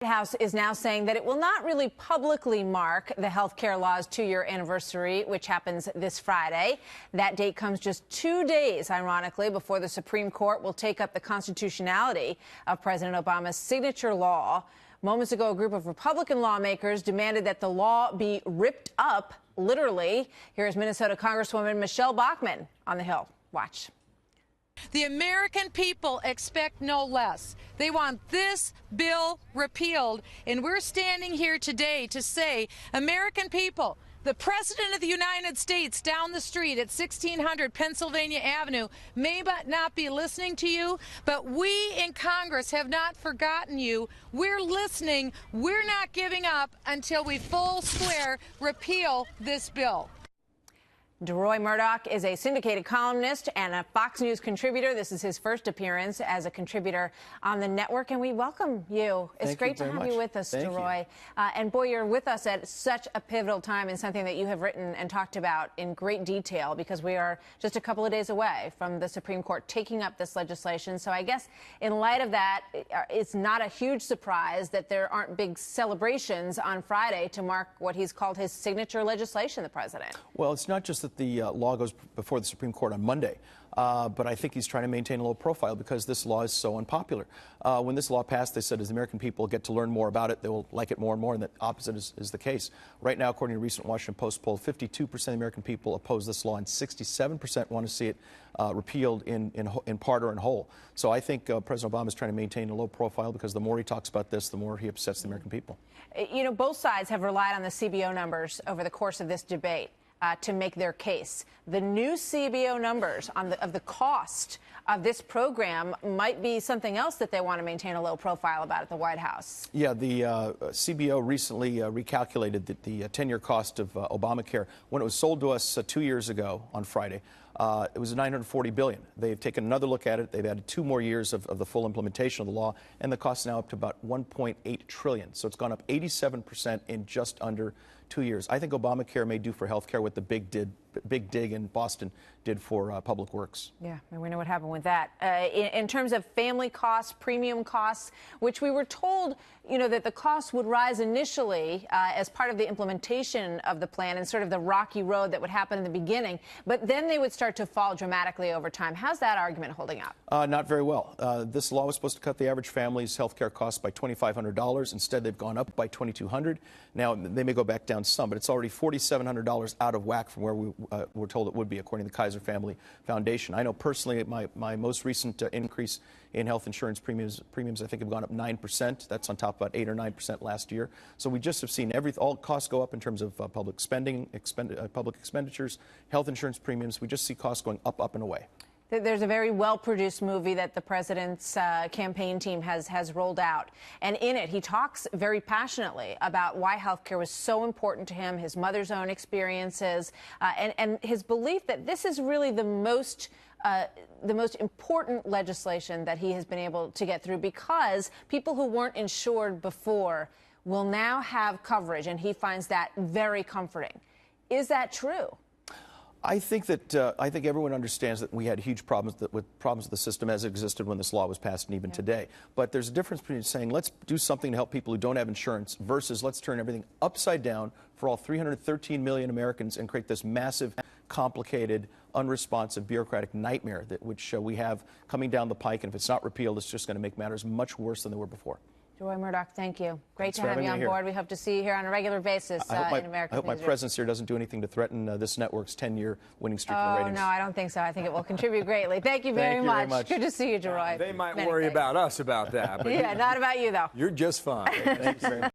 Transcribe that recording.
The House is now saying that it will not really publicly mark the health care law's 2-year anniversary, which happens this Friday. That date comes just 2 days, ironically, before the Supreme Court will take up the constitutionality of President Obama's signature law. Moments ago, a group of Republican lawmakers demanded that the law be ripped up, literally. Here's Minnesota Congresswoman Michelle Bachmann on the Hill. Watch. The American people expect no less. They want this bill repealed, and we're standing here today to say, American people, the President of the United States down the street at 1600 Pennsylvania Avenue may not be listening to you, but we in Congress have not forgotten you. We're listening. We're not giving up until we full square repeal this bill. Deroy Murdock is a syndicated columnist and a Fox News contributor. This is his first appearance as a contributor on the network, and we welcome you. It's great to have you with us, Deroy. And boy, you're with us at such a pivotal time in something that you have written and talked about in great detail, because we are just a couple of days away from the Supreme Court taking up this legislation. So I guess in light of that, it's not a huge surprise that there aren't big celebrations on Friday to mark what he's called his signature legislation, the president. Well, it's not just that the law goes before the Supreme Court on Monday, but I think he's trying to maintain a low profile because this law is so unpopular. When this law passed, they said as the American people get to learn more about it, they will like it more and more, and the opposite is the case. Right now, according to a recent Washington Post poll, 52% of the American people oppose this law, and 67% want to see it repealed in part or in whole. So I think President Obama is trying to maintain a low profile because the more he talks about this, the more he upsets the American people. You know, both sides have relied on the CBO numbers over the course of this debate to make their case. The new CBO numbers of the cost of this program might be something else that they want to maintain a low profile about at the White House. Yeah, the CBO recently recalculated the 10-year cost of Obamacare. When it was sold to us 2 years ago on Friday, it was $940 billion. They've taken another look at it. They've added 2 more years of the full implementation of the law, and the cost is now up to about $1.8 trillion. So it's gone up 87% in just under 2 years. I think Obamacare may do for health care what the big dig in Boston did for public works. Yeah, and we know what happened with that. In terms of family costs, premium costs, which we were told, you know, that the costs would rise initially as part of the implementation of the plan and sort of the rocky road that would happen in the beginning, but then they would start to fall dramatically over time. How's that argument holding up? Not very well. This law was supposed to cut the average family's health care costs by $2,500. Instead, they've gone up by $2,200. Now, they may go back down some, but it's already $4,700 out of whack from where we were told it would be, according to the Kaiser Family Foundation. I know personally my most recent increase in health insurance premiums I think have gone up 9%. That's on top of about 8 or 9% last year. So we just have seen all costs go up in terms of public spending, public expenditures, health insurance premiums. We just see costs going up and away. There's a very well-produced movie that the president's campaign team has rolled out. And in it, he talks very passionately about why healthcare was so important to him, his mother's own experiences, and his belief that this is really the most important legislation that he has been able to get through, because people who weren't insured before will now have coverage, and he finds that very comforting. Is that true? I think everyone understands that we had huge problems with the system as it existed when this law was passed, and even today. But there's a difference between saying let's do something to help people who don't have insurance versus let's turn everything upside down for all 313 million Americans and create this massive, complicated, unresponsive, bureaucratic nightmare which we have coming down the pike. And if it's not repealed, it's just going to make matters much worse than they were before. Deroy Murdock, thank you. Great to have you on board. We hope to see you here on a regular basis in American I hope my presence here doesn't do anything to threaten this network's 10-year winning streak in the ratings. Oh, no, I don't think so. I think it will contribute greatly. Thank you very much. Good to see you, Deroy. They might worry about us about that. But yeah, not about you, though. You're just fine. Thank you very much.